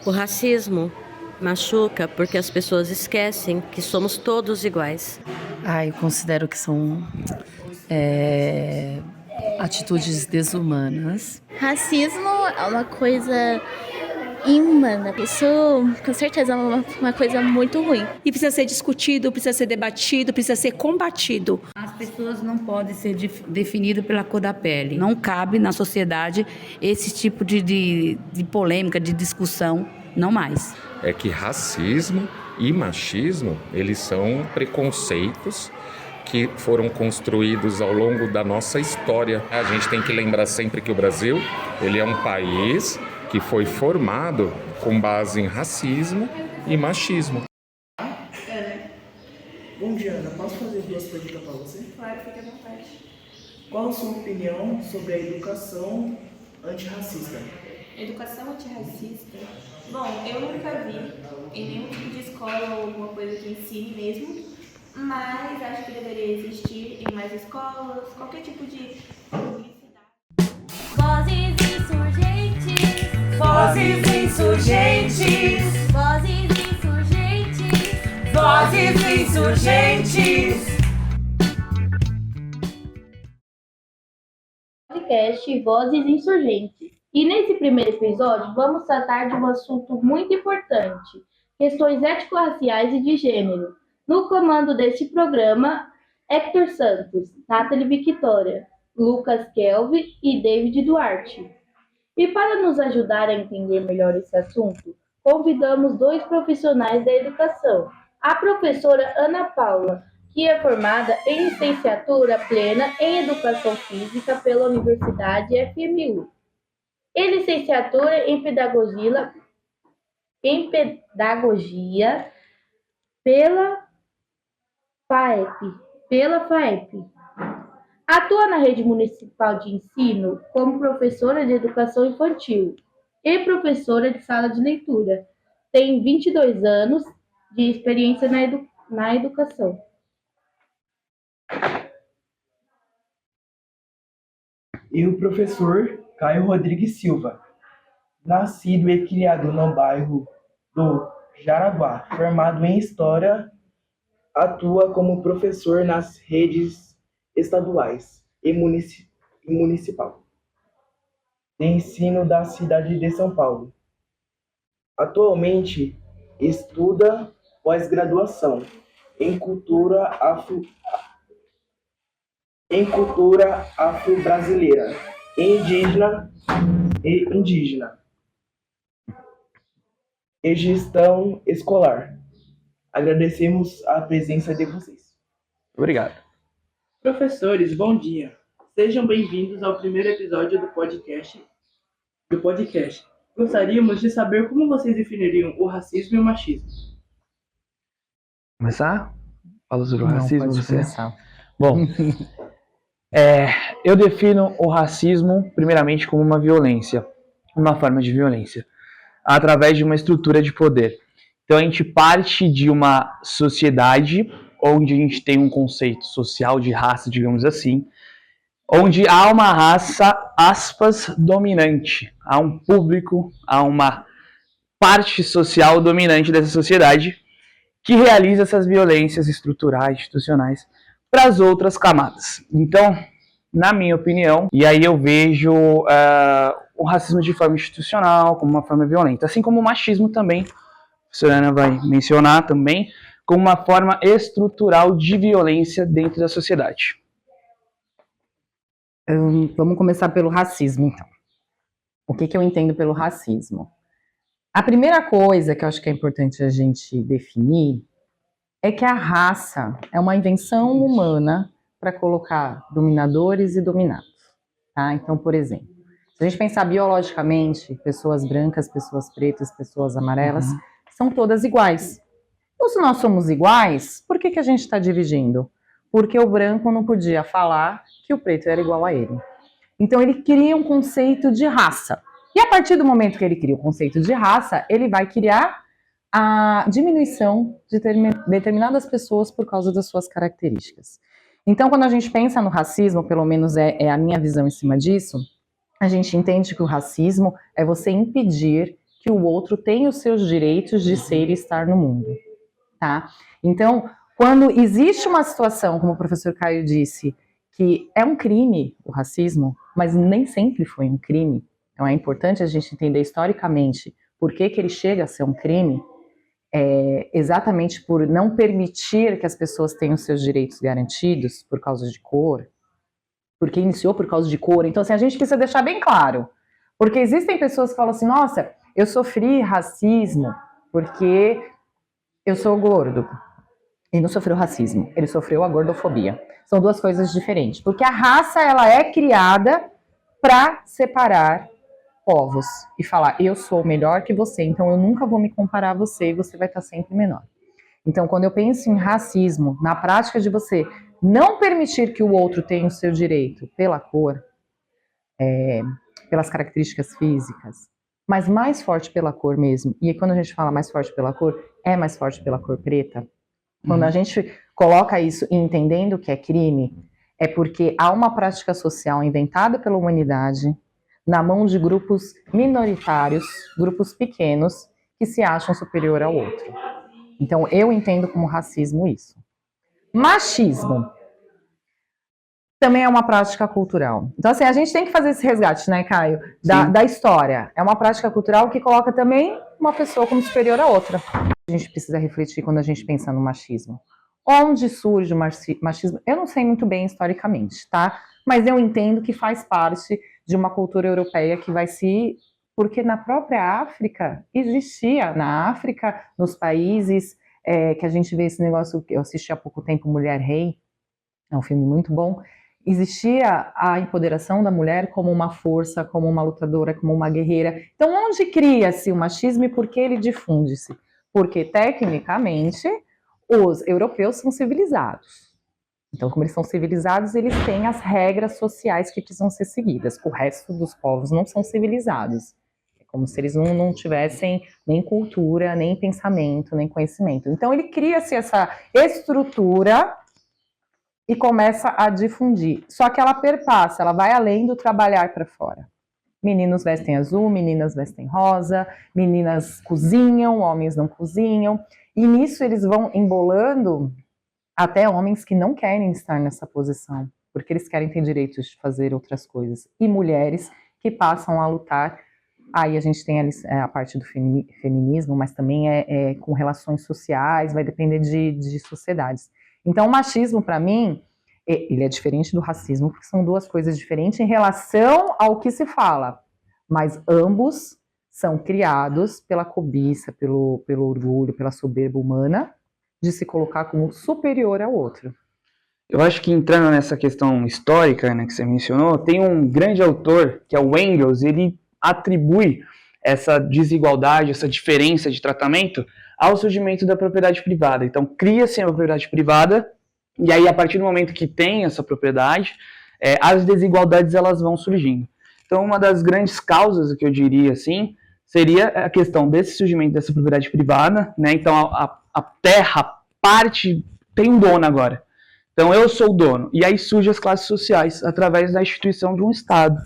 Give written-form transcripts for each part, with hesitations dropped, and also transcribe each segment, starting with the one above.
O racismo machuca porque as pessoas esquecem que somos todos iguais. Eu considero que são atitudes desumanas. Racismo é uma coisa imunda. Isso, com certeza, é uma coisa muito ruim. E precisa ser discutido, precisa ser debatido, precisa ser combatido. As pessoas não podem ser definidas pela cor da pele. Não cabe na sociedade esse tipo de polêmica, de discussão, não mais. É que racismo e machismo, eles são preconceitos que foram construídos ao longo da nossa história. A gente tem que lembrar sempre que o Brasil, ele é um país que foi formado com base em racismo e machismo. Bom dia, Ana. Posso fazer 2 perguntas para você? Claro, fique à vontade. Qual a sua opinião sobre a educação antirracista? Educação antirracista? Bom, eu nunca vi em nenhum tipo de escola ou alguma coisa que ensine mesmo, mas acho que deveria existir em mais escolas, qualquer tipo de publicidade. Vozes insurgentes. Vozes insurgentes. Vozes insurgentes. Vozes insurgentes. Podcast Vozes Insurgentes. E nesse primeiro episódio vamos tratar de um assunto muito importante, questões étnico-raciais e de gênero. No comando deste programa, Hector Santos, Nathalie Victoria, Lucas Kelvin e David Duarte. E para nos ajudar a entender melhor esse assunto, convidamos 2 profissionais da educação. A professora Ana Paula, que é formada em licenciatura plena em Educação Física pela Universidade FMU, e licenciatura em Pedagogia pela FAEP. Atua na rede municipal de ensino como professora de educação infantil e professora de sala de leitura. Tem 22 anos de experiência na educação. E o professor Caio Rodrigues Silva, nascido e criado no bairro do Jaraguá, formado em História, atua como professor nas redes estaduais e municipal de ensino da cidade de São Paulo. Atualmente, estuda pós-graduação em cultura afro-brasileira, indígena e gestão escolar. Agradecemos a presença de vocês. Obrigado. Professores, bom dia. Sejam bem-vindos ao primeiro episódio do podcast. Gostaríamos de saber como vocês definiriam o racismo e o machismo. Começar? Fala sobre o racismo, pode você? começar. Bom, eu defino o racismo, primeiramente, como uma violência, uma forma de violência, através de uma estrutura de poder. Então, a gente parte de uma sociedade onde a gente tem um conceito social de raça, digamos assim, onde há uma raça, aspas, dominante. Há um público, há uma parte social dominante dessa sociedade que realiza essas violências estruturais, institucionais, para as outras camadas. Então, na minha opinião, e aí eu vejo o racismo de forma institucional, como uma forma violenta, assim como o machismo também, a professora Ana vai mencionar também, como uma forma estrutural de violência dentro da sociedade. Vamos começar pelo racismo, então. O que eu entendo pelo racismo? A primeira coisa que eu acho que é importante a gente definir é que a raça é uma invenção humana para colocar dominadores e dominados. Tá? Então, por exemplo, se a gente pensar biologicamente, pessoas brancas, pessoas pretas, pessoas amarelas, são todas iguais. Então, se nós somos iguais, por que a gente está dividindo? Porque o branco não podia falar que o preto era igual a ele. Então, ele cria um conceito de raça. E a partir do momento que ele cria o conceito de raça, ele vai criar a diminuição de determinadas pessoas por causa das suas características. Então, quando a gente pensa no racismo, pelo menos é a minha visão em cima disso, a gente entende que o racismo é você impedir que o outro tem os seus direitos de ser e estar no mundo, tá? Então, quando existe uma situação, como o professor Caio disse, que é um crime o racismo, mas nem sempre foi um crime, então é importante a gente entender historicamente por que ele chega a ser um crime, exatamente por não permitir que as pessoas tenham seus direitos garantidos por causa de cor, porque iniciou por causa de cor. Então, assim, a gente precisa deixar bem claro, porque existem pessoas que falam assim, nossa, eu sofri racismo porque eu sou gordo. Ele não sofreu racismo, ele sofreu a gordofobia. São duas coisas diferentes, porque a raça, ela é criada para separar povos e falar, eu sou melhor que você, então eu nunca vou me comparar a você e você vai estar sempre menor. Então, quando eu penso em racismo, na prática de você não permitir que o outro tenha o seu direito pela cor, pelas características físicas, mas mais forte pela cor mesmo, e quando a gente fala mais forte pela cor, é mais forte pela cor preta. Quando a gente coloca isso entendendo que é crime, é porque há uma prática social inventada pela humanidade na mão de grupos minoritários, grupos pequenos, que se acham superior ao outro. Então, eu entendo como racismo isso. Machismo também é uma prática cultural. Então, assim, a gente tem que fazer esse resgate, né, Caio? Da história. É uma prática cultural que coloca também uma pessoa como superior a outra. A gente precisa refletir quando a gente pensa no machismo. Onde surge o machismo? Eu não sei muito bem historicamente, tá? Mas eu entendo que faz parte de uma cultura europeia que vai se... Porque na própria África, existia na África, nos países que a gente vê esse negócio, que eu assisti há pouco tempo, Mulher Rei, é um filme muito bom, existia a empoderação da mulher como uma força, como uma lutadora, como uma guerreira. Então, onde cria-se o machismo e por que ele difunde-se? Porque, tecnicamente, os europeus são civilizados. Então, como eles são civilizados, eles têm as regras sociais que precisam ser seguidas. O resto dos povos não são civilizados. É como se eles não tivessem nem cultura, nem pensamento, nem conhecimento. Então, ele cria-se essa estrutura e começa a difundir. Só que ela perpassa, ela vai além do trabalhar para fora. Meninos vestem azul, meninas vestem rosa, meninas cozinham, homens não cozinham. E nisso eles vão embolando até homens que não querem estar nessa posição, porque eles querem ter direitos de fazer outras coisas. E mulheres que passam a lutar. Aí a gente tem a parte do feminismo, mas também com relações sociais, vai depender de sociedades. Então o machismo, para mim, ele é diferente do racismo, porque são duas coisas diferentes em relação ao que se fala. Mas ambos são criados pela cobiça, pelo orgulho, pela soberba humana, de se colocar como superior ao outro. Eu acho que entrando nessa questão histórica, né, que você mencionou, tem um grande autor, que é o Engels, ele atribui essa desigualdade, essa diferença de tratamento ao surgimento da propriedade privada. Então, cria-se a propriedade privada, e aí, a partir do momento que tem essa propriedade, as desigualdades elas vão surgindo. Então, uma das grandes causas, que eu diria assim, seria a questão desse surgimento dessa propriedade privada, né? Então, a terra, parte, tem um dono agora. Então, eu sou o dono. E aí surgem as classes sociais, através da instituição de um Estado,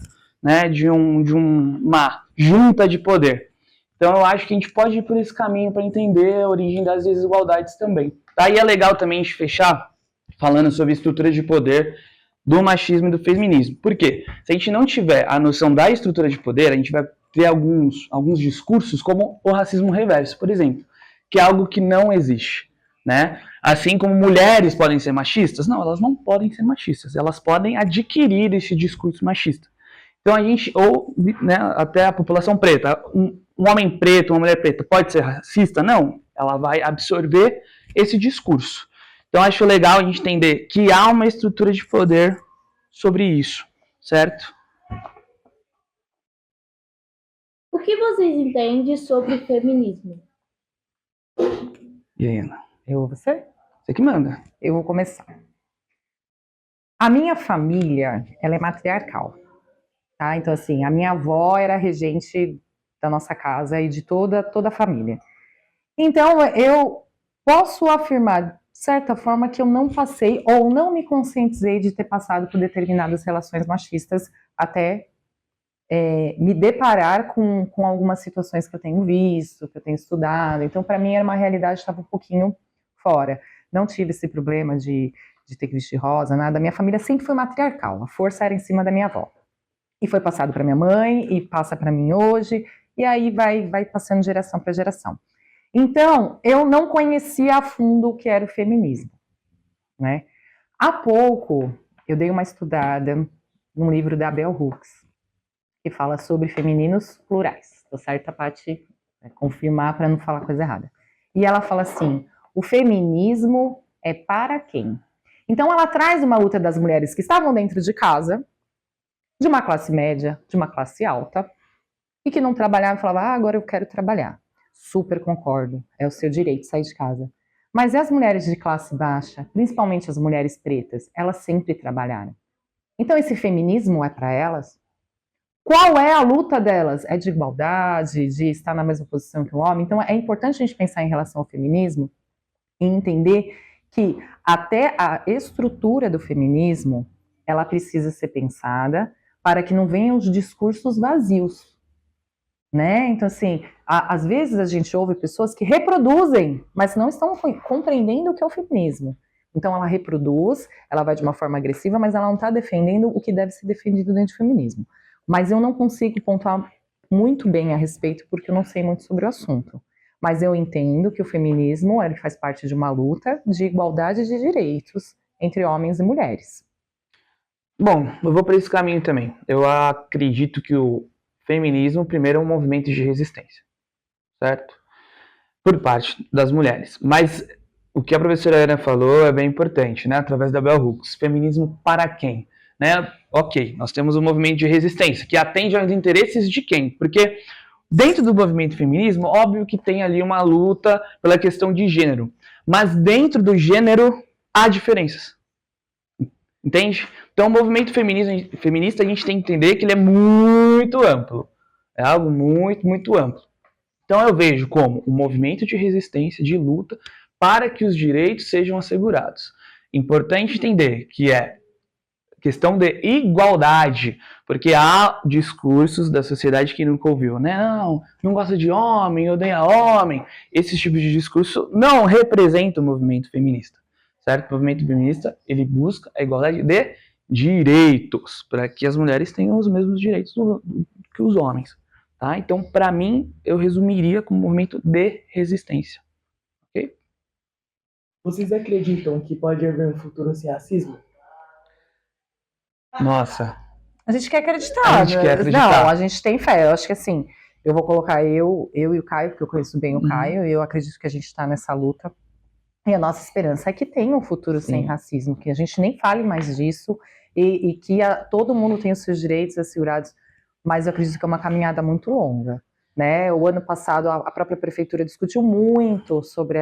né? De uma junta de poder. Então, eu acho que a gente pode ir por esse caminho para entender a origem das desigualdades também. Aí é legal também a gente fechar falando sobre estruturas de poder do machismo e do feminismo. Por quê? Se a gente não tiver a noção da estrutura de poder, a gente vai ter alguns discursos como o racismo reverso, por exemplo, que é algo que não existe, né? Assim como mulheres podem ser machistas, não, elas não podem ser machistas, elas podem adquirir esse discurso machista. Então a gente, ou né, até a população preta, um homem preto, uma mulher preta pode ser racista? Não, ela vai absorver esse discurso. Então acho legal a gente entender que há uma estrutura de poder sobre isso, certo? O que vocês entendem sobre feminismo? E aí, Ana? Eu ou você? Você que manda. Eu vou começar. A minha família, ela é matriarcal, tá? Então, assim, a minha avó era regente da nossa casa e de toda a família. Então, eu posso afirmar, de certa forma, que eu não passei ou não me conscientizei de ter passado por determinadas relações machistas até me deparar com algumas situações que eu tenho visto, que eu tenho estudado. Então, para mim, era uma realidade que estava um pouquinho fora. Não tive esse problema de ter que vestir rosa, nada. Minha família sempre foi matriarcal, a força era em cima da minha avó. E foi passado para minha mãe, e passa para mim hoje, e aí vai passando de geração para geração. Então, eu não conhecia a fundo o que era o feminismo, né? Há pouco, eu dei uma estudada num livro da Bell Hooks, que fala sobre femininos plurais. Tô certa, Paty? Confirmar para não falar coisa errada. E ela fala assim, o feminismo é para quem? Então, ela traz uma luta das mulheres que estavam dentro de casa, de uma classe média, de uma classe alta, e que não trabalhavam e falavam, agora eu quero trabalhar. Super concordo, é o seu direito sair de casa. Mas e as mulheres de classe baixa, principalmente as mulheres pretas, elas sempre trabalharam. Então esse feminismo é para elas? Qual é a luta delas? É de igualdade, de estar na mesma posição que o homem? Então é importante a gente pensar em relação ao feminismo e entender que até a estrutura do feminismo, ela precisa ser pensada para que não venham os discursos vazios. Né? Então, assim, às vezes a gente ouve pessoas que reproduzem, mas não estão compreendendo o que é o feminismo. Então, ela reproduz, ela vai de uma forma agressiva, mas ela não está defendendo o que deve ser defendido dentro do feminismo. Mas eu não consigo pontuar muito bem a respeito, porque eu não sei muito sobre o assunto. Mas eu entendo que o feminismo ele faz parte de uma luta de igualdade de direitos entre homens e mulheres. Bom, eu vou para esse caminho também. Eu acredito que o feminismo, primeiro, é um movimento de resistência, certo? Por parte das mulheres. Mas o que a professora Ana falou é bem importante, né? Através da Bell Hooks. Feminismo para quem? Né? Ok, nós temos um movimento de resistência, que atende aos interesses de quem? Porque dentro do movimento feminismo, óbvio que tem ali uma luta pela questão de gênero. Mas dentro do gênero, há diferenças. Entende? Então, o movimento feminista, a gente tem que entender que ele é muito amplo. É algo muito, muito amplo. Então, eu vejo como um movimento de resistência, de luta, para que os direitos sejam assegurados. Importante entender que é questão de igualdade, porque há discursos da sociedade que nunca ouviu, né? Não gosta de homem, odeia homem. Esse tipo de discurso não representa o movimento feminista. Certo? O movimento feminista, ele busca a igualdade de direitos, para que as mulheres tenham os mesmos direitos que os homens. Tá? Então, para mim, eu resumiria como um movimento de resistência. Ok? Vocês acreditam que pode haver um futuro sem racismo? Nossa. A gente quer acreditar. A gente quer acreditar. Não, a gente tem fé. Eu acho que assim, eu vou colocar eu e o Caio, porque eu conheço bem o Caio, e eu acredito que a gente está nessa luta. E a nossa esperança é que tenha um futuro sem racismo, que a gente nem fale mais disso e que todo mundo tenha os seus direitos assegurados, mas eu acredito que é uma caminhada muito longa. Né? O ano passado a própria prefeitura discutiu muito sobre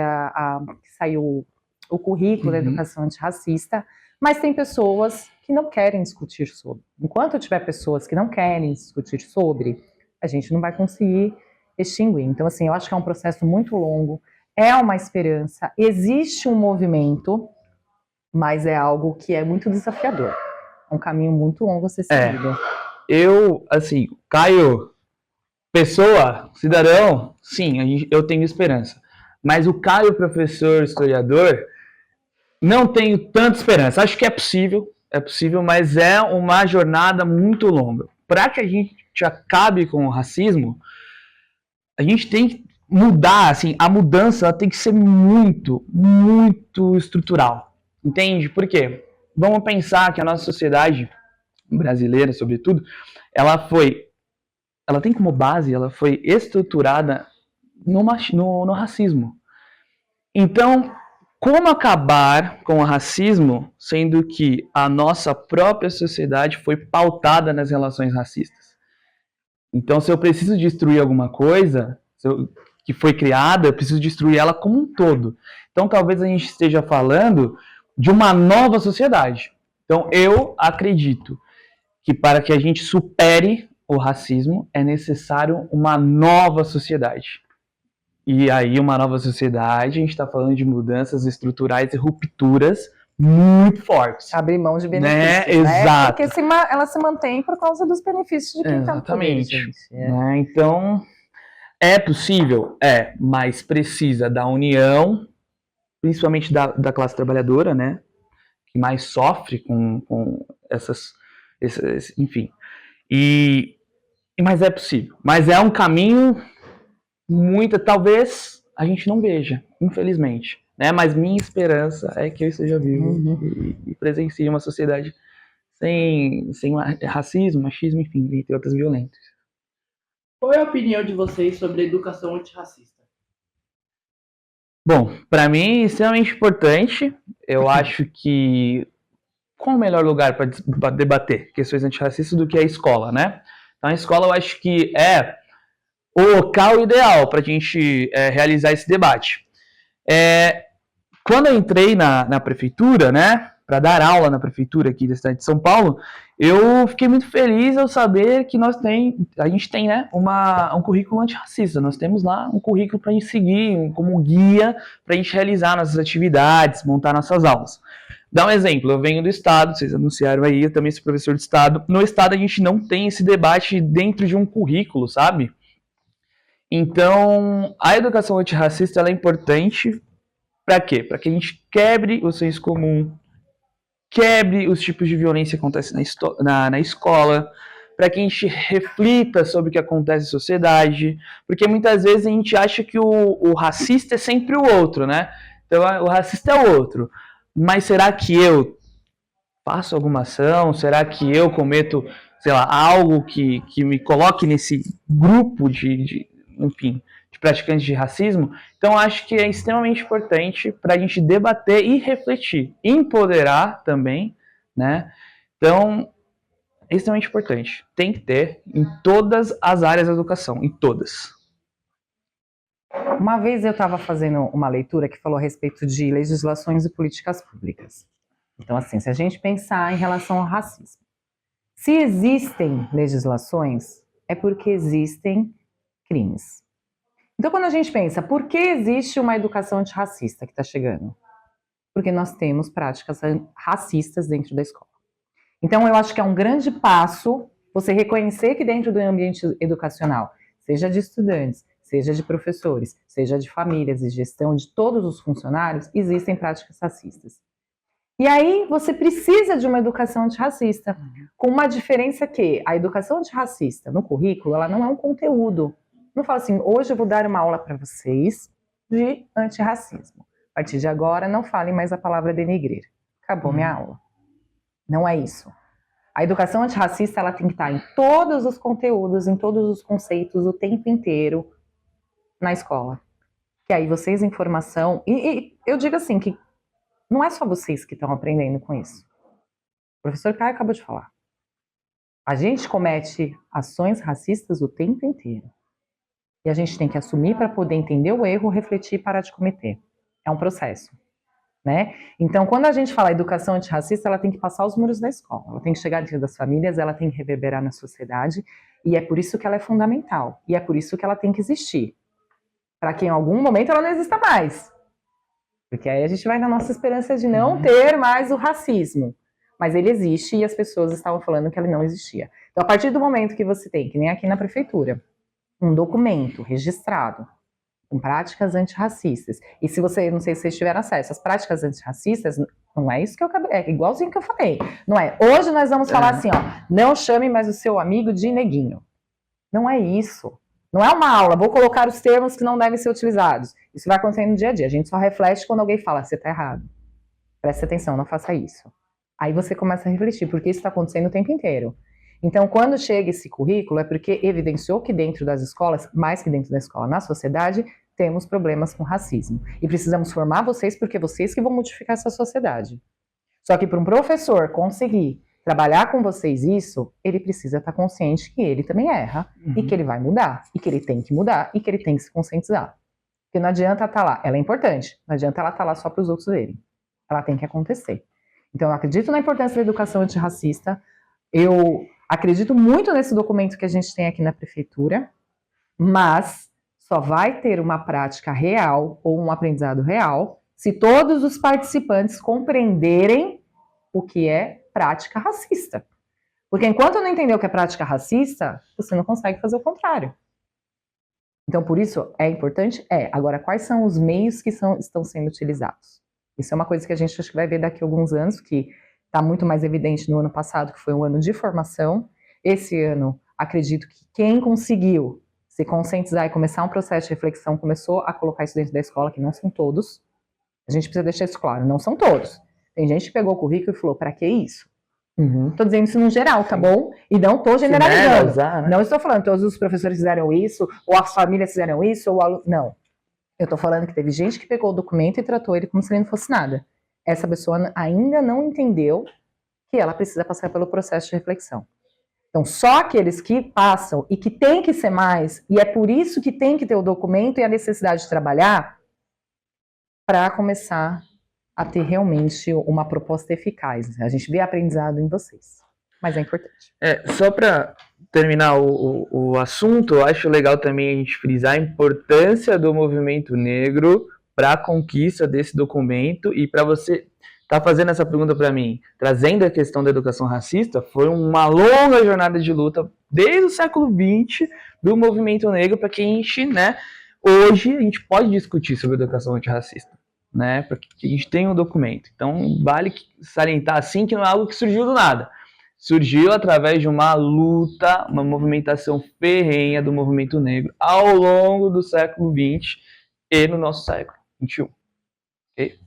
que saiu o currículo da educação antirracista, mas tem pessoas que não querem discutir sobre. Enquanto tiver pessoas que não querem discutir sobre, a gente não vai conseguir extinguir. Então, assim, eu acho que é um processo muito longo. É uma esperança, existe um movimento, mas é algo que é muito desafiador. É um caminho muito longo a ser seguido. Eu, assim, Caio, pessoa, cidadão, sim, eu tenho esperança. Mas o Caio, professor, historiador, não tenho tanta esperança. Acho que é possível, mas é uma jornada muito longa. Para que a gente acabe com o racismo, a gente tem que mudar, assim, a mudança ela tem que ser muito, muito estrutural, entende? Por quê? Vamos pensar que a nossa sociedade brasileira, sobretudo, ela tem como base, ela foi estruturada no racismo. Então, como acabar com o racismo, sendo que a nossa própria sociedade foi pautada nas relações racistas? Então, se eu preciso destruir alguma coisa que foi criada, eu preciso destruir ela como um todo. Então, talvez a gente esteja falando de uma nova sociedade. Então, eu acredito que para que a gente supere o racismo, é necessário uma nova sociedade. E aí, uma nova sociedade, a gente está falando de mudanças estruturais e rupturas muito fortes. Abrir mão de benefícios, né? Exato. Porque ela se mantém por causa dos benefícios de quem está no poder, gente. Né? Então, é possível? Mas precisa da união, principalmente da classe trabalhadora, né? Que mais sofre com enfim. Mas é possível. Mas é um caminho talvez a gente não veja, infelizmente. Né? Mas minha esperança é que eu esteja vivo e presencie uma sociedade sem racismo, machismo, enfim, entre outras violências. Qual é a opinião de vocês sobre a educação antirracista? Bom, para mim é extremamente importante. Eu acho que qual o melhor lugar para debater questões antirracistas do que a escola, né? Então a escola eu acho que é o local ideal para a gente realizar esse debate. Quando eu entrei na prefeitura, né, para dar aula na prefeitura aqui da cidade de São Paulo, eu fiquei muito feliz ao saber que a gente tem, né, um currículo antirracista. Nós temos lá um currículo para a gente seguir, como guia para a gente realizar nossas atividades, montar nossas aulas. Dá um exemplo, eu venho do estado, vocês anunciaram aí, eu também sou professor de estado. No estado a gente não tem esse debate dentro de um currículo, sabe? Então, a educação antirracista ela é importante para quê? Para que a gente quebre o senso comum, quebre os tipos de violência que acontecem na escola, para que a gente reflita sobre o que acontece na sociedade, porque muitas vezes a gente acha que o racista é sempre o outro, né? Então, o racista é o outro. Mas será que eu faço alguma ação? Será que eu cometo, sei lá, algo que me coloque nesse grupo de praticantes de racismo? Então, acho que é extremamente importante para a gente debater e refletir, empoderar também, né? Então, é extremamente importante. Tem que ter em todas as áreas da educação, em todas. Uma vez eu estava fazendo uma leitura que falou a respeito de legislações e políticas públicas. Então, assim, se a gente pensar em relação ao racismo, se existem legislações, é porque existem crimes. Então, quando a gente pensa, por que existe uma educação antirracista que está chegando? Porque nós temos práticas racistas dentro da escola. Então, eu acho que é um grande passo você reconhecer que dentro do ambiente educacional, seja de estudantes, seja de professores, seja de famílias e gestão de todos os funcionários, existem práticas racistas. E aí você precisa de uma educação antirracista, com uma diferença que a educação antirracista no currículo, ela não é um conteúdo. Não fala assim, hoje eu vou dar uma aula para vocês de antirracismo. A partir de agora, não falem mais a palavra denegrir. Acabou minha aula. Não é isso. A educação antirracista, ela tem que estar em todos os conteúdos, em todos os conceitos, o tempo inteiro, na escola. Que aí vocês, informação... E eu digo assim, que não é só vocês que estão aprendendo com isso. O professor Caio acabou de falar. A gente comete ações racistas o tempo inteiro. E a gente tem que assumir para poder entender o erro, refletir e parar de cometer. É um processo, né? Então, quando a gente fala educação antirracista, ela tem que passar os muros da escola. Ela tem que chegar dentro das famílias, ela tem que reverberar na sociedade. E é por isso que ela é fundamental. E é por isso que ela tem que existir. Para que em algum momento ela não exista mais. Porque aí a gente vai na nossa esperança de não ter mais o racismo. Mas ele existe e as pessoas estavam falando que ele não existia. Então, a partir do momento que você tem, que nem aqui na prefeitura, um documento registrado com práticas antirracistas. E se você, não sei se vocês tiveram acesso, as práticas antirracistas, não é isso que eu acabei, é igualzinho que eu falei. Não é, hoje nós vamos falar assim, ó, não chame mais o seu amigo de neguinho. Não é isso. Não é uma aula, vou colocar os termos que não devem ser utilizados. Isso vai acontecer no dia a dia. A gente só reflete quando alguém fala, você tá errado. Preste atenção, não faça isso. Aí você começa a refletir, porque isso está acontecendo o tempo inteiro. Então, quando chega esse currículo, é porque evidenciou que dentro das escolas, mais que dentro da escola, na sociedade, temos problemas com racismo. E precisamos formar vocês, porque vocês que vão modificar essa sociedade. Só que para um professor conseguir trabalhar com vocês isso, ele precisa estar consciente que ele também erra, e que ele vai mudar, e que ele tem que mudar, e que ele tem que se conscientizar. Porque não adianta estar lá, ela é importante, não adianta ela estar lá só para os outros verem. Ela tem que acontecer. Então, eu acredito na importância da educação antirracista, eu acredito muito nesse documento que a gente tem aqui na prefeitura, mas só vai ter uma prática real ou um aprendizado real se todos os participantes compreenderem o que é prática racista. Porque enquanto não entender o que é prática racista, você não consegue fazer o contrário. Então, por isso, é importante? Agora, quais são os meios que estão sendo utilizados? Isso é uma coisa que a gente acho que vai ver daqui a alguns anos, que está muito mais evidente no ano passado, que foi um ano de formação. Esse ano, acredito que quem conseguiu se conscientizar e começar um processo de reflexão, começou a colocar isso dentro da escola, que não são todos. A gente precisa deixar isso claro, não são todos. Tem gente que pegou o currículo e falou, para que isso? Estou dizendo isso no geral, tá bom? E não estou generalizando. Né? Não estou falando que todos os professores fizeram isso, ou as famílias fizeram isso, ou o aluno... Não. Eu estou falando que teve gente que pegou o documento e tratou ele como se ele não fosse nada. Essa pessoa ainda não entendeu que ela precisa passar pelo processo de reflexão. Então, só aqueles que passam e que tem que ser mais, e é por isso que tem que ter o documento e a necessidade de trabalhar, para começar a ter realmente uma proposta eficaz. A gente vê aprendizado em vocês, mas é importante. Só para terminar o assunto, eu acho legal também a gente frisar a importância do movimento negro para a conquista desse documento, e para você tá fazendo essa pergunta para mim, trazendo a questão da educação racista, foi uma longa jornada de luta desde o século XX do movimento negro para que a gente, né, hoje a gente pode discutir sobre educação antirracista, né, para que a gente tenha um documento. Então vale salientar assim que não é algo que surgiu do nada. Surgiu através de uma luta, uma movimentação ferrenha do movimento negro ao longo do século XX e no nosso século XXI. Okay?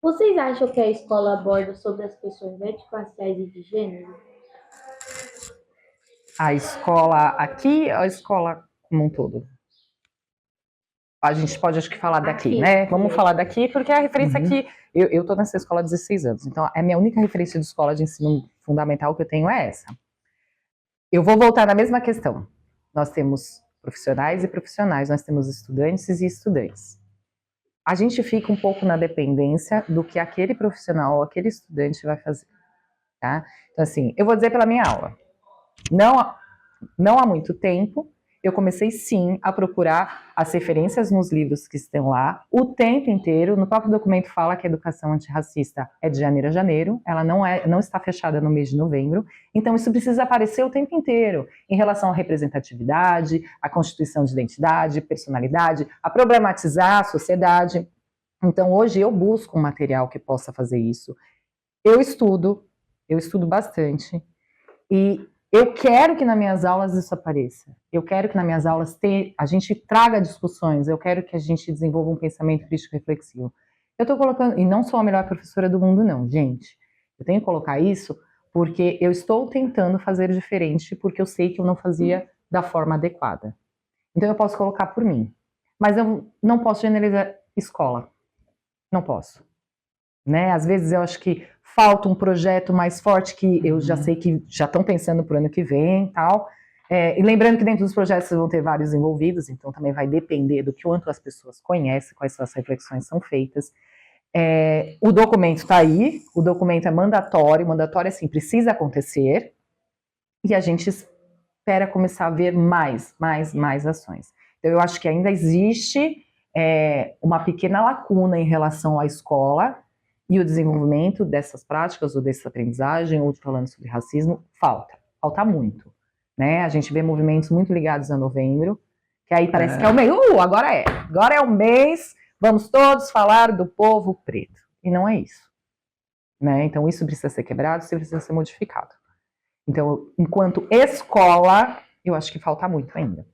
Vocês acham que a escola aborda sobre as questões étnico-raciais e de gênero? A escola aqui ou a escola como um todo? A gente pode, acho que, falar daqui, aqui, né? Vamos falar daqui, porque a referência aqui... Eu tô nessa escola há 16 anos, então a minha única referência de escola de ensino fundamental que eu tenho é essa. Eu vou voltar na mesma questão. Nós temos profissionais e profissionais, nós temos estudantes e estudantes. A gente fica um pouco na dependência do que aquele profissional ou aquele estudante vai fazer, tá? Então, assim, eu vou dizer pela minha aula. Não há muito tempo, eu comecei, sim, a procurar as referências nos livros que estão lá, o tempo inteiro. No próprio documento fala que a educação antirracista é de janeiro a janeiro, ela não está fechada no mês de novembro, então isso precisa aparecer o tempo inteiro, em relação à representatividade, à constituição de identidade, personalidade, a problematizar a sociedade. Então, hoje eu busco um material que possa fazer isso. Eu estudo bastante, e eu quero que nas minhas aulas isso apareça. Eu quero que nas minhas aulas a gente traga discussões, eu quero que a gente desenvolva um pensamento crítico reflexivo. Eu estou colocando, e não sou a melhor professora do mundo não, gente. Eu tenho que colocar isso porque eu estou tentando fazer diferente, porque eu sei que eu não fazia da forma adequada. Então eu posso colocar por mim. Mas eu não posso generalizar escola. Não posso. Né? Às vezes eu acho que falta um projeto mais forte, que eu já sei que já estão pensando para o ano que vem e tal. E lembrando que dentro dos projetos vão ter vários envolvidos, então também vai depender do quanto as pessoas conhecem, quais suas reflexões são feitas. O documento está aí, o documento é mandatório assim, precisa acontecer, e a gente espera começar a ver mais ações. Então eu acho que ainda existe uma pequena lacuna em relação à escola, e o desenvolvimento dessas práticas, ou dessa aprendizagem, ou falando sobre racismo, falta muito, né? A gente vê movimentos muito ligados a novembro, que aí parece que é o mês, agora é o mês, vamos todos falar do povo preto, e não é isso, né? Então isso precisa ser quebrado, isso precisa ser modificado. Então, enquanto escola, eu acho que falta muito ainda.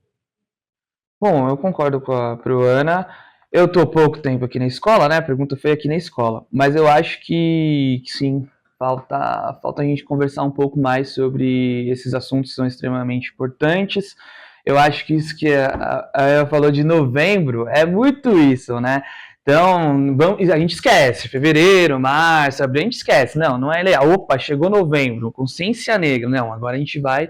Bom, eu concordo com a Pruana. Eu tô pouco tempo aqui na escola, né? Pergunta foi aqui na escola. Mas eu acho que sim, falta a gente conversar um pouco mais sobre esses assuntos que são extremamente importantes. Eu acho que isso que a Eva falou de novembro é muito isso, né? Então, a gente esquece, fevereiro, março, abril, a gente esquece. Não é legal. Opa, chegou novembro, consciência negra. Não, agora a gente vai,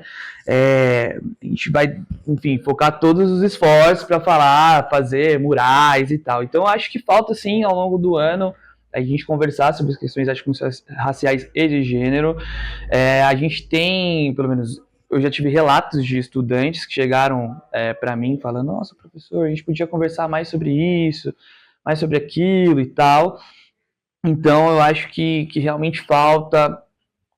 enfim, focar todos os esforços para falar, fazer murais e tal. Então, acho que falta, sim, ao longo do ano, a gente conversar sobre as questões raciais e de gênero. A gente tem, pelo menos, eu já tive relatos de estudantes que chegaram para mim falando, nossa, professor, a gente podia conversar mais sobre isso, mais sobre aquilo e tal. Então, eu acho que realmente falta,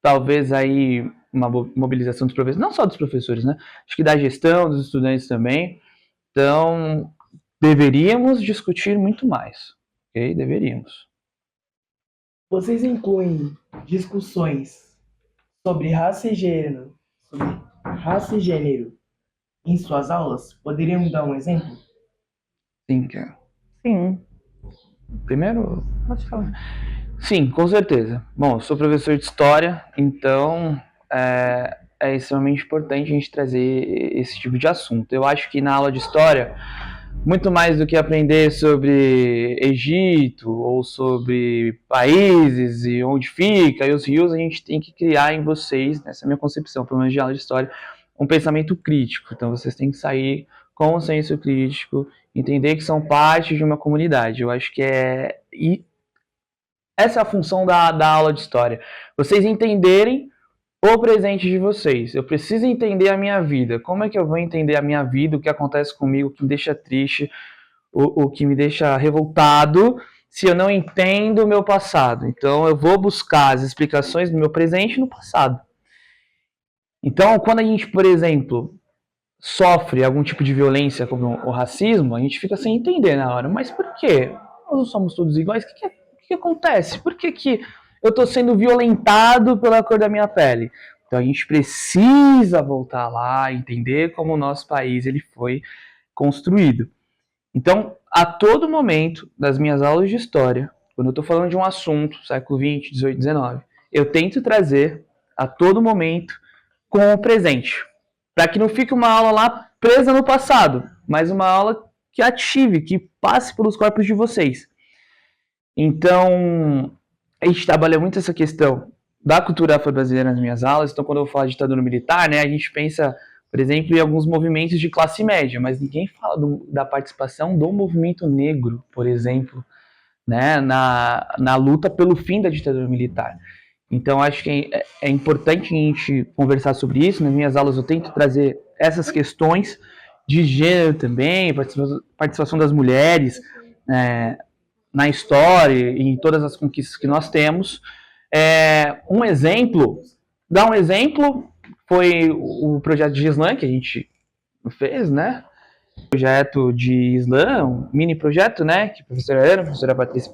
talvez, aí uma mobilização dos professores, não só dos professores, né? Acho que da gestão, dos estudantes também. Então, deveríamos discutir muito mais, ok? Deveríamos. Vocês incluem discussões sobre raça e gênero em suas aulas? Poderiam me dar um exemplo? Sim, cara. Sim. Primeiro, pode falar. Sim, com certeza. Bom, eu sou professor de história, então é extremamente importante a gente trazer esse tipo de assunto. Eu acho que na aula de história, muito mais do que aprender sobre Egito ou sobre países e onde fica e os rios, a gente tem que criar em vocês, nessa é a minha concepção, pelo menos de aula de história, um pensamento crítico. Então vocês têm que sair com um senso crítico, entender que são parte de uma comunidade. Eu acho que essa é a função da aula de história. Vocês entenderem o presente de vocês. Eu preciso entender a minha vida. Como é que eu vou entender a minha vida, o que acontece comigo, o que me deixa triste, o que me deixa revoltado, se eu não entendo o meu passado? Então eu vou buscar as explicações do meu presente no passado. Então, quando a gente, por exemplo, sofre algum tipo de violência como o racismo, a gente fica sem entender na hora. Mas por quê? Nós não somos todos iguais? O que acontece? Por que eu estou sendo violentado pela cor da minha pele? Então a gente precisa voltar lá, entender como o nosso país ele foi construído. Então, a todo momento das minhas aulas de história, quando eu estou falando de um assunto, século XX, XVIII, XIX, eu tento trazer a todo momento com o presente, para que não fique uma aula lá presa no passado, mas uma aula que ative, que passe pelos corpos de vocês. Então, a gente trabalha muito essa questão da cultura afro-brasileira nas minhas aulas. Então, quando eu falo de ditadura militar, né, a gente pensa, por exemplo, em alguns movimentos de classe média, mas ninguém fala da participação do movimento negro, por exemplo, né, na luta pelo fim da ditadura militar. Então, acho que é importante a gente conversar sobre isso. Nas minhas aulas eu tento trazer essas questões de gênero também, participação das mulheres, na história e em todas as conquistas que nós temos. Um exemplo foi o projeto de Islã que a gente fez, né? Projeto de Islã, um mini projeto, né? Que a professora Ana, a professora Patrícia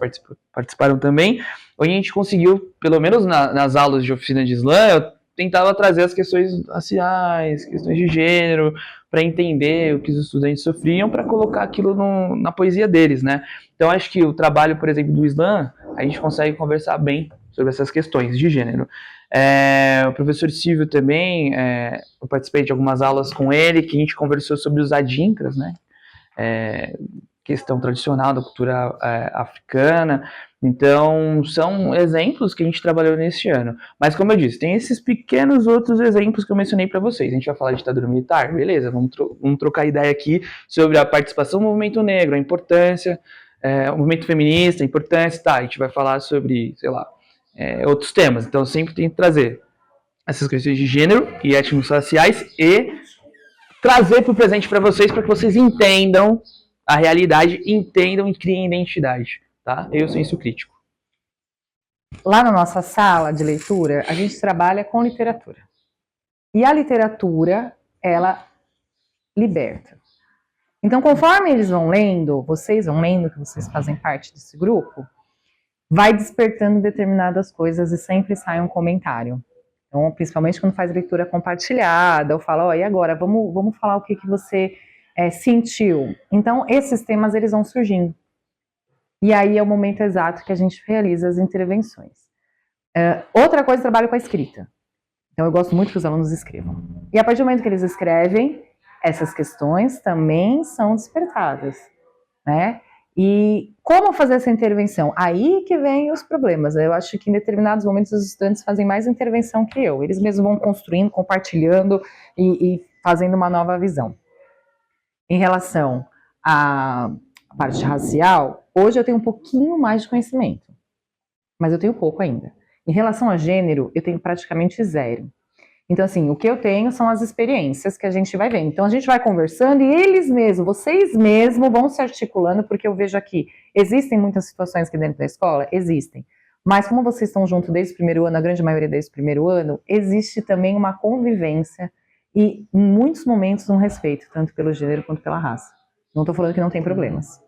participaram também. Onde a gente conseguiu, pelo menos nas aulas de oficina de Islã, eu tentava trazer as questões raciais, questões de gênero, para entender o que os estudantes sofriam, para colocar aquilo na poesia deles, né? Então, acho que o trabalho, por exemplo, do Islã, a gente consegue conversar bem sobre essas questões de gênero. O professor Silvio também, eu participei de algumas aulas com ele, que a gente conversou sobre os adinkras, né? Questão tradicional da cultura africana. Então, são exemplos que a gente trabalhou nesse ano. Mas, como eu disse, tem esses pequenos outros exemplos que eu mencionei para vocês. A gente vai falar de ditadura militar? Beleza, vamos trocar ideia aqui sobre a participação do movimento negro, a importância, o movimento feminista, a importância, tá? A gente vai falar sobre, sei lá, outros temas. Então, sempre tem que trazer essas questões de gênero e étnicos raciais e trazer para o presente para vocês que vocês entendam a realidade, entendam e criem identidade. Tá? Eu senso crítico. Lá na nossa sala de leitura, a gente trabalha com literatura. E a literatura, ela liberta. Então, conforme eles vão lendo, vocês vão lendo, que vocês fazem parte desse grupo, vai despertando determinadas coisas e sempre sai um comentário. Então, principalmente quando faz leitura compartilhada, eu falo, e agora, vamos falar o que você sentiu. Então, esses temas, eles vão surgindo. E aí é o momento exato que a gente realiza as intervenções. Outra coisa, eu trabalho com a escrita. Então, eu gosto muito que os alunos escrevam. E a partir do momento que eles escrevem, essas questões também são despertadas, né? E como fazer essa intervenção? Aí que vem os problemas. Eu acho que em determinados momentos os estudantes fazem mais intervenção que eu. Eles mesmos vão construindo, compartilhando e fazendo uma nova visão. Em relação à parte racial, hoje eu tenho um pouquinho mais de conhecimento, mas eu tenho pouco ainda. Em relação a gênero, eu tenho praticamente zero. Então, assim, o que eu tenho são as experiências que a gente vai vendo. Então, a gente vai conversando e eles mesmos, vocês mesmos vão se articulando, porque eu vejo aqui, existem muitas situações aqui dentro da escola? Existem. Mas como vocês estão juntos desde o primeiro ano, a grande maioria desde o primeiro ano, existe também uma convivência e, em muitos momentos, um respeito, tanto pelo gênero quanto pela raça. Não estou falando que não tem problemas.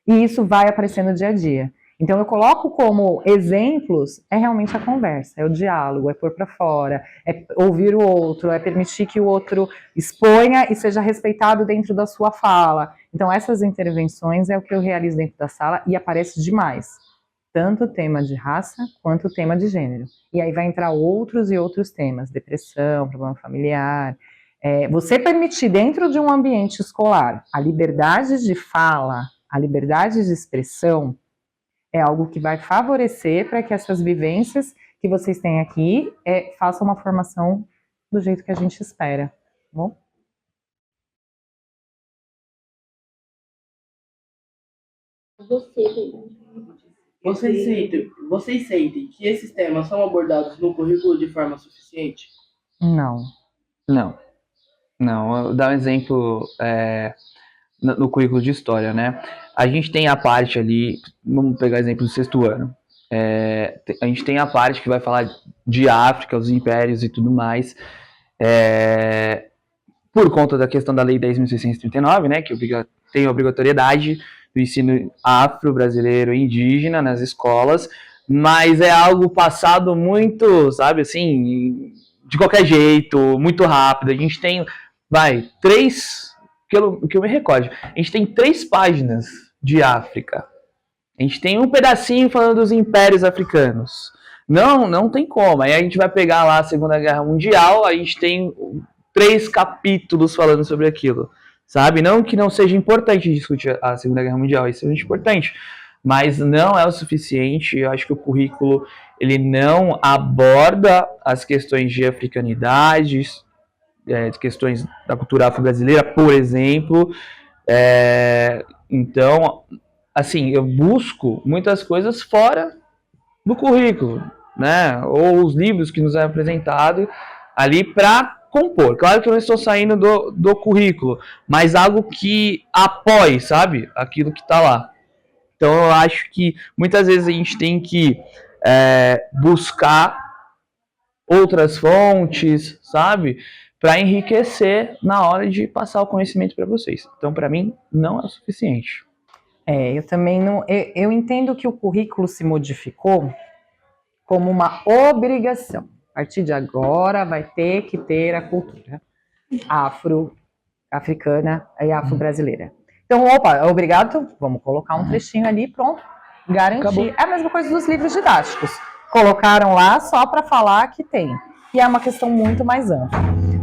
E isso vai aparecendo dia a dia. Então, eu coloco como exemplos, é realmente a conversa, é o diálogo, é pôr para fora, é ouvir o outro, é permitir que o outro exponha e seja respeitado dentro da sua fala. Então, essas intervenções é o que eu realizo dentro da sala e aparece demais. Tanto o tema de raça, quanto o tema de gênero. E aí vai entrar outros e outros temas, depressão, problema familiar. Você permitir dentro de um ambiente escolar a liberdade de fala, a liberdade de expressão, é algo que vai favorecer para que essas vivências que vocês têm aqui façam uma formação do jeito que a gente espera, tá bom? Vocês sentem que esses temas são abordados no currículo de forma suficiente? Não. Não, eu vou dar um exemplo no currículo de história, né? A gente tem a parte ali, vamos pegar exemplo do 6º ano. A gente tem a parte que vai falar de África, os impérios e tudo mais, por conta da questão da Lei 10.639, né? Que tem a obrigatoriedade do ensino afro-brasileiro e indígena nas escolas, mas é algo passado muito, sabe, assim, de qualquer jeito, muito rápido. A gente tem, que eu me recordo, a gente tem 3 páginas de África. A gente tem um pedacinho falando dos impérios africanos. Não tem como. Aí a gente vai pegar lá a Segunda Guerra Mundial, a gente tem 3 capítulos falando sobre aquilo, sabe? Não que não seja importante discutir a Segunda Guerra Mundial, isso é importante, mas não é o suficiente. Eu acho que o currículo, ele não aborda as questões de africanidades, questões da cultura afro-brasileira, por exemplo. Então, assim, eu busco muitas coisas fora do currículo, né? Ou os livros que nos é apresentado ali para compor. Claro que eu não estou saindo do currículo, mas algo que apoie, sabe? Aquilo que está lá. Então, eu acho que muitas vezes a gente tem que buscar outras fontes, sabe? Para enriquecer na hora de passar o conhecimento para vocês. Então, para mim, não é o suficiente. Eu também não. Eu entendo que o currículo se modificou como uma obrigação. A partir de agora, vai ter que ter a cultura africana e afro-brasileira. Então, obrigado, vamos colocar um trechinho ali, pronto, garantir. Acabou. É a mesma coisa dos livros didáticos. Colocaram lá só para falar que tem. E é uma questão muito mais ampla.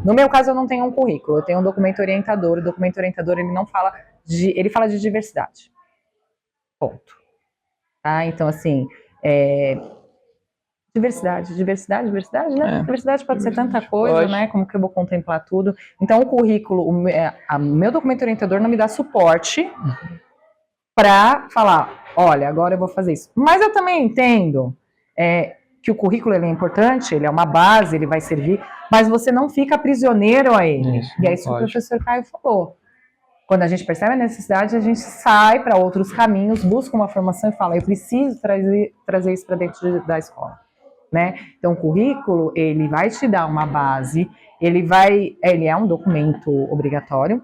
No meu caso, eu não tenho um currículo, eu tenho um documento orientador. O documento orientador, ele não fala ele fala de diversidade. Ponto. Tá? Então, assim, diversidade, né? Diversidade pode ser tanta coisa, né? Como que eu vou contemplar tudo? Então, o currículo, o meu documento orientador não me dá suporte para falar, olha, agora eu vou fazer isso. Mas eu também entendo que o currículo ele é importante, ele é uma base, ele vai servir, mas você não fica prisioneiro a ele. E é isso que o professor Caio falou. Quando a gente percebe a necessidade, a gente sai para outros caminhos, busca uma formação e fala, eu preciso trazer isso para dentro da escola, né? Então, o currículo, ele vai te dar uma base, ele é um documento obrigatório,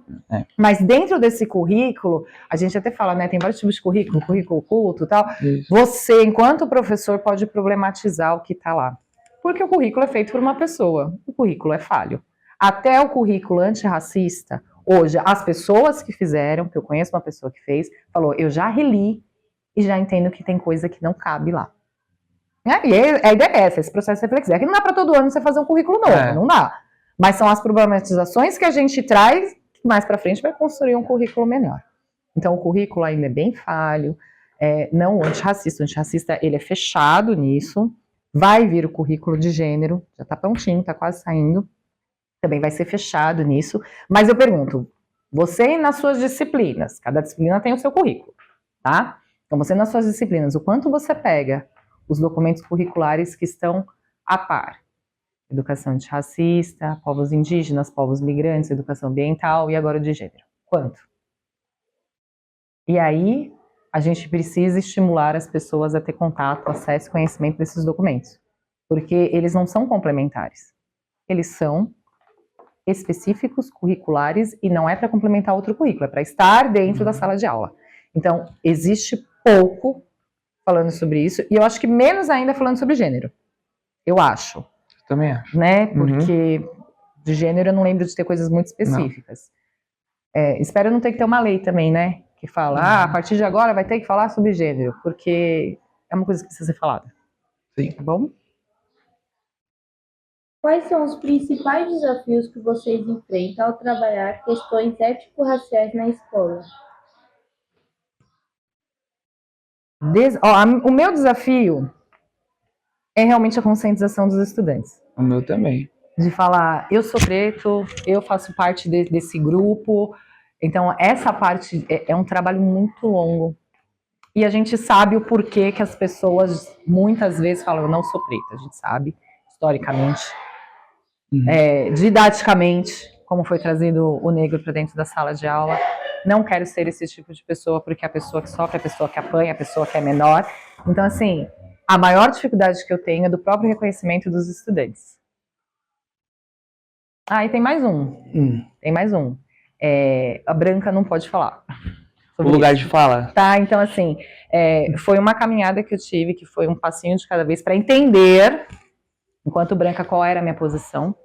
mas dentro desse currículo, a gente até fala, né, tem vários tipos de currículo oculto e tal, você, enquanto professor, pode problematizar o que está lá, porque o currículo é feito por uma pessoa, o currículo é falho. Até o currículo antirracista, hoje, as pessoas que fizeram, que eu conheço uma pessoa que fez, falou, eu já reli e já entendo que tem coisa que não cabe lá. E a ideia é essa, esse processo reflexivo. É que não dá para todo ano você fazer um currículo novo, não dá. Mas são as problematizações que a gente traz, que mais para frente vai construir um currículo melhor. Então, o currículo ainda é bem falho, não o antirracista. O antirracista, ele é fechado nisso, vai vir o currículo de gênero, já está prontinho, está quase saindo. Também vai ser fechado nisso, mas eu pergunto, você nas suas disciplinas, cada disciplina tem o seu currículo, tá? Então você nas suas disciplinas, o quanto você pega os documentos curriculares que estão a par? Educação antirracista, povos indígenas, povos migrantes, educação ambiental e agora o de gênero. Quanto? E aí, a gente precisa estimular as pessoas a ter contato, acesso e conhecimento desses documentos. Porque eles não são complementares. Eles são específicos, curriculares, e não é para complementar outro currículo, é para estar dentro da sala de aula. Então, existe pouco falando sobre isso, e eu acho que menos ainda falando sobre gênero. Eu acho. Também acho. Né? Porque de gênero eu não lembro de ter coisas muito específicas. Espero não ter que ter uma lei também, né? Que fala, a partir de agora vai ter que falar sobre gênero, porque é uma coisa que precisa ser falada. Sim. Tá bom? Quais são os principais desafios que vocês enfrentam ao trabalhar questões étnico-raciais na escola? O meu desafio é realmente a conscientização dos estudantes. O meu também. De falar, eu sou preto, eu faço parte desse grupo. Então, essa parte é um trabalho muito longo. E a gente sabe o porquê que as pessoas muitas vezes falam, eu não sou preta. A gente sabe, historicamente, didaticamente, como foi trazido o negro para dentro da sala de aula. Não quero ser esse tipo de pessoa, porque é a pessoa que sofre, a pessoa que apanha, a pessoa que é menor. Então, assim, a maior dificuldade que eu tenho é do próprio reconhecimento dos estudantes. Ah, e tem mais um. Tem mais um. A Branca não pode falar. O lugar de fala? Tá, então assim, foi uma caminhada que eu tive, que foi um passinho de cada vez para entender, enquanto branca, qual era a minha posição.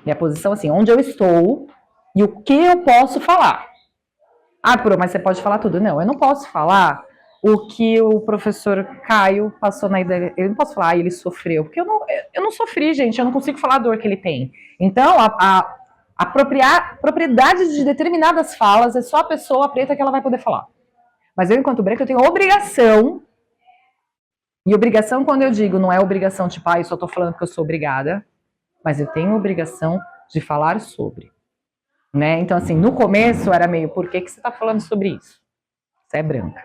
Minha posição, assim, onde eu estou e o que eu posso falar. Ah, Pro, mas você pode falar tudo. Não, eu não posso falar o que o professor Caio passou na ideia. Eu não posso falar, ele sofreu. Porque eu não sofri, gente, eu não consigo falar a dor que ele tem. Então, a propriedade de determinadas falas é só a pessoa preta que ela vai poder falar. Mas eu, enquanto branca, eu tenho obrigação. E obrigação, quando eu digo, não é obrigação tipo, eu só tô falando porque eu sou obrigada. Mas eu tenho obrigação de falar sobre. Né? Então, assim, no começo era meio, por que você tá falando sobre isso? Você é branca.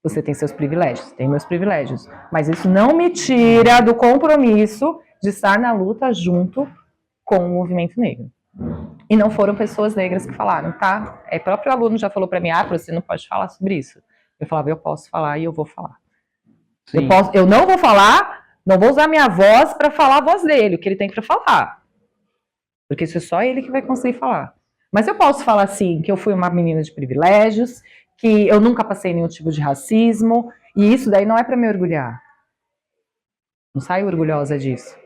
Você tem seus privilégios, tem meus privilégios. Mas isso não me tira do compromisso de estar na luta junto com o movimento negro. E não foram pessoas negras que falaram, tá? Próprio aluno já falou para mim, você não pode falar sobre isso. Eu falava, eu posso falar e eu vou falar. Eu não vou falar, não vou usar minha voz para falar a voz dele, o que ele tem para falar. Porque isso é só ele que vai conseguir falar. Mas eu posso falar, assim, que eu fui uma menina de privilégios, que eu nunca passei nenhum tipo de racismo, e isso daí não é para me orgulhar. Não saio orgulhosa disso.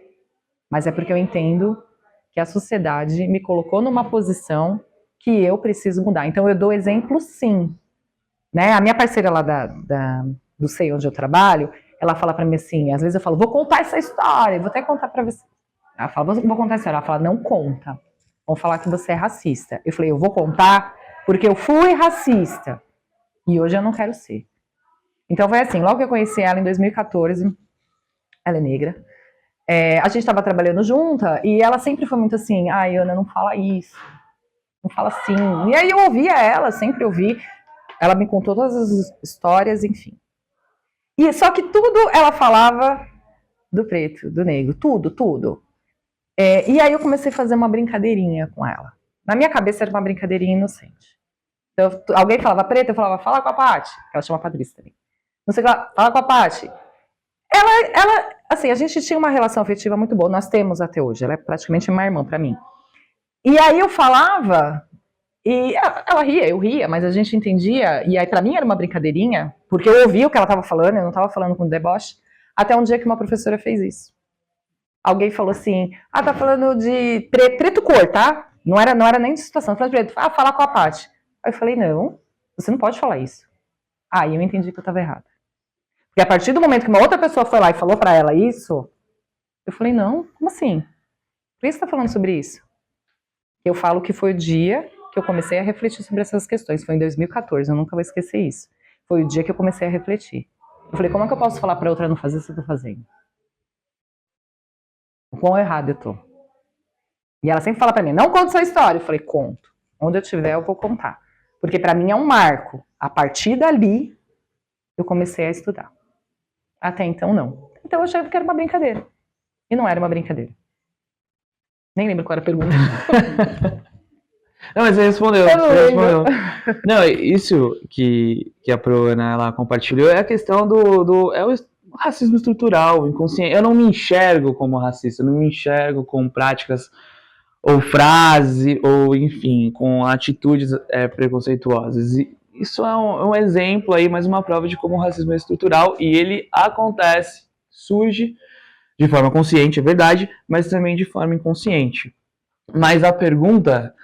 Mas é porque eu entendo que a sociedade me colocou numa posição que eu preciso mudar. Então eu dou exemplo, sim. Né? A minha parceira lá do SEI onde eu trabalho, ela fala pra mim assim, às vezes eu falo, vou contar essa história, vou até contar pra você. Ela fala, vou contar essa história. Ela fala, não conta. Vão falar que você é racista. Eu falei, eu vou contar porque eu fui racista. E hoje eu não quero ser. Então foi assim, logo que eu conheci ela em 2014, ela é negra, a gente estava trabalhando junta e ela sempre foi muito assim, Ana, não fala isso, não fala assim. E aí eu ouvia ela, sempre ouvi, ela me contou todas as histórias, enfim. E só que tudo ela falava do preto, do negro, tudo. E aí eu comecei a fazer uma brincadeirinha com ela. Na minha cabeça era uma brincadeirinha inocente. Então, alguém falava preta, eu falava, fala com a Paty, que ela chama Patrícia também. Não sei o que ela, fala com a Paty. Ela, assim, a gente tinha uma relação afetiva muito boa, nós temos até hoje, ela é praticamente uma irmã pra mim. E aí eu falava, e ela ria, eu ria, mas a gente entendia, e aí pra mim era uma brincadeirinha, porque eu ouvia o que ela tava falando, eu não tava falando com deboche, até um dia que uma professora fez isso. Alguém falou assim, tá falando de preto cor, tá? Não era nem de situação, falando de preto, falar com a Paty. Aí eu falei, não, você não pode falar isso. Aí eu entendi que eu tava errada. Porque a partir do momento que uma outra pessoa foi lá e falou pra ela isso, eu falei, não, como assim? Por que você tá falando sobre isso? Eu falo que foi o dia que eu comecei a refletir sobre essas questões. Foi em 2014, eu nunca vou esquecer isso. Foi o dia que eu comecei a refletir. Eu falei, como é que eu posso falar pra outra não fazer isso que eu tô fazendo? O quão errado eu tô. E ela sempre fala pra mim, não conta sua história. Eu falei, conto. Onde eu estiver, eu vou contar. Porque pra mim é um marco. A partir dali, eu comecei a estudar. Até então, não. Então eu achava que era uma brincadeira. E não era uma brincadeira. Nem lembro qual era a pergunta. Não, mas você respondeu. Eu não Você lembro. respondeu. Não, isso que a Proana ela compartilhou é a questão do racismo estrutural, inconsciente. Eu não me enxergo como racista, eu não me enxergo com práticas ou frases, ou enfim, com atitudes preconceituosas. E isso é um exemplo aí, mais uma prova de como o racismo é estrutural e ele acontece, surge de forma consciente, é verdade, mas também de forma inconsciente. Mas a pergunta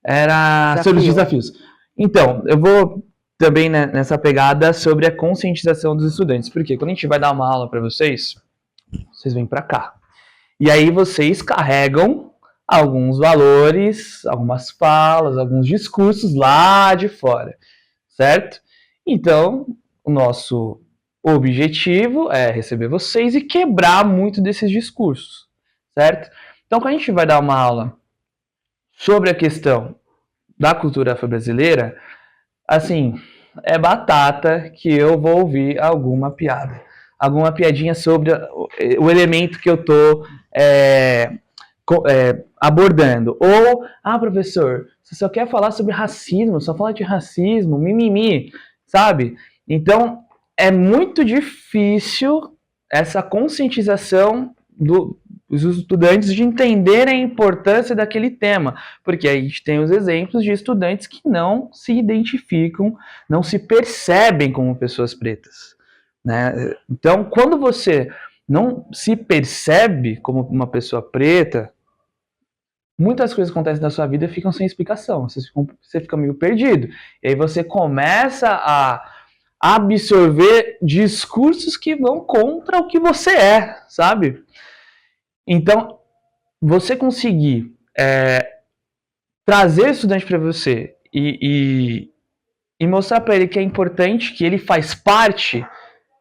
era sobre os desafios. Então, eu vou também nessa pegada sobre a conscientização dos estudantes, porque quando a gente vai dar uma aula para vocês vêm para cá. E aí vocês carregam alguns valores, algumas falas, alguns discursos lá de fora, certo? Então, o nosso objetivo é receber vocês e quebrar muito desses discursos, certo? Então, quando a gente vai dar uma aula sobre a questão da cultura afro-brasileira, assim, é batata que eu vou ouvir alguma piada. Alguma piadinha sobre o elemento que eu tô abordando. Ou, professor, você só quer falar sobre racismo, só fala de racismo, mimimi, sabe? Então, é muito difícil essa conscientização dos estudantes de entenderem a importância daquele tema, porque a gente tem os exemplos de estudantes que não se identificam, não se percebem como pessoas pretas, né? Então, quando você não se percebe como uma pessoa preta, muitas coisas que acontecem na sua vida ficam sem explicação, você fica meio perdido, e aí você começa a absorver discursos que vão contra o que você é, sabe? Então, você conseguir trazer o estudante para você e mostrar para ele que é importante, que ele faz parte,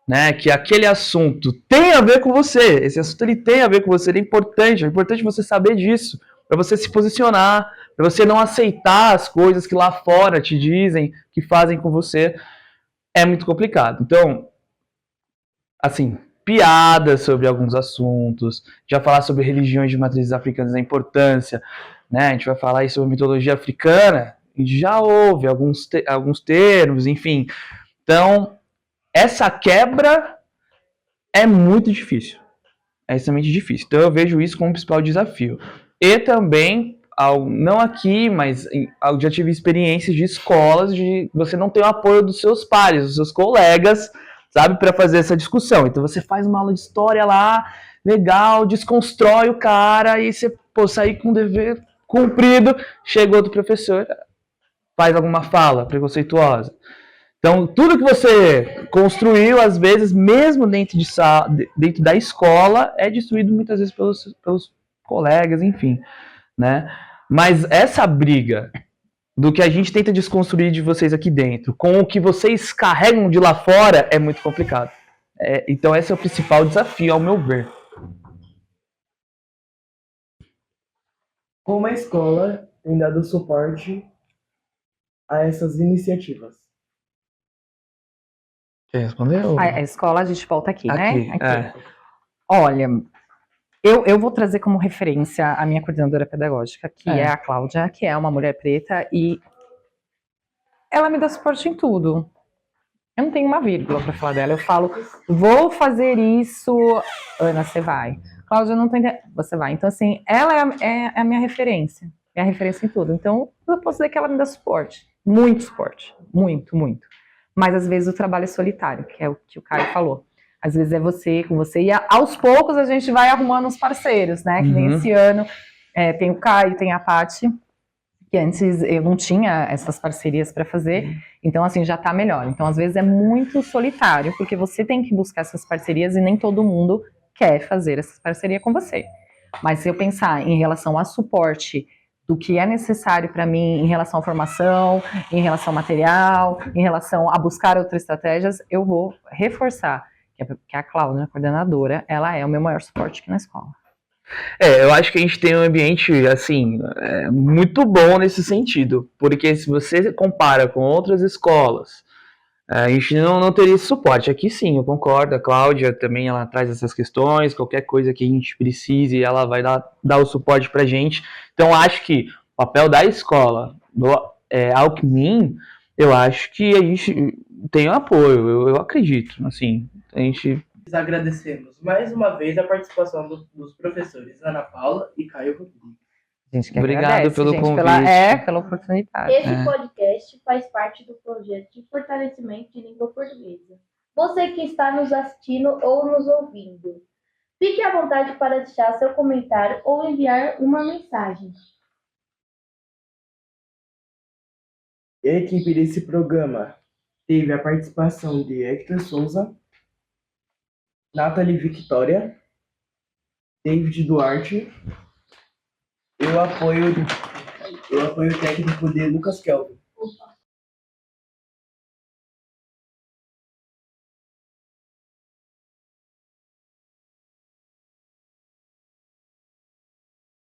né, que aquele assunto tem a ver com você, esse assunto ele tem a ver com você, é importante você saber disso, para você se posicionar, para você não aceitar as coisas que lá fora te dizem, que fazem com você, é muito complicado. Então, assim, piadas sobre alguns assuntos, já falar sobre religiões de matrizes africanas, a importância, né? A gente vai falar aí sobre mitologia africana, e já houve alguns termos, enfim. Então, essa quebra é muito difícil. É extremamente difícil. Então, eu vejo isso como um principal desafio. E também, não aqui, mas eu já tive experiências de escolas de você não ter o apoio dos seus pares, dos seus colegas, sabe, para fazer essa discussão. Então você faz uma aula de história lá, legal, desconstrói o cara, e você, sai com o dever cumprido, chega outro professor, faz alguma fala preconceituosa. Então, tudo que você construiu, às vezes, mesmo dentro da escola, é destruído muitas vezes pelos colegas, enfim, né? Mas essa briga do que a gente tenta desconstruir de vocês aqui dentro, com o que vocês carregam de lá fora, é muito complicado. Então esse é o principal desafio, ao meu ver. Como a escola tem dado suporte a essas iniciativas? Quer responder? Ou... A escola, a gente volta aqui, né? Aqui. Olha, eu vou trazer como referência a minha coordenadora pedagógica, que é a Cláudia, que é uma mulher preta, e ela me dá suporte em tudo. Eu não tenho uma vírgula para falar dela. Eu falo, vou fazer isso, Ana, você vai. Cláudia, não tô entendendo, você vai. Então, assim, ela é a minha referência. É a referência em tudo. Então, eu posso dizer que ela me dá suporte. Muito suporte. Muito, muito. Mas, às vezes, o trabalho é solitário, que é o que o Caio falou. Às vezes é você com você, e aos poucos a gente vai arrumando os parceiros, né? Que nem esse ano tem o Caio, tem a Paty, que antes eu não tinha essas parcerias para fazer, então assim, já tá melhor. Então às vezes é muito solitário, porque você tem que buscar essas parcerias e nem todo mundo quer fazer essa parceria com você. Mas se eu pensar em relação a suporte do que é necessário para mim em relação à formação, em relação ao material, em relação a buscar outras estratégias, eu vou reforçar que a Cláudia, a coordenadora, ela é o meu maior suporte aqui na escola. Eu acho que a gente tem um ambiente, assim, muito bom nesse sentido, porque se você compara com outras escolas, A gente não teria esse suporte. Aqui sim, eu concordo. A Cláudia também, ela traz essas questões, qualquer coisa que a gente precise, ela vai dar o suporte pra gente. Então, acho que o papel da escola, do Alckmin, eu acho que a gente tem um apoio, eu acredito, assim, a gente... Agradecemos mais uma vez a participação dos professores Ana Paula e Caio Rodrigues. A gente que Obrigado agradece, pelo gente, convite. pela oportunidade. Esse podcast faz parte do projeto de fortalecimento de língua portuguesa. Você que está nos assistindo ou nos ouvindo, fique à vontade para deixar seu comentário ou enviar uma mensagem. A equipe desse programa teve a participação de Hector Souza, Nathalie Victoria, David Duarte e o apoio técnico de Lucas Kelvin.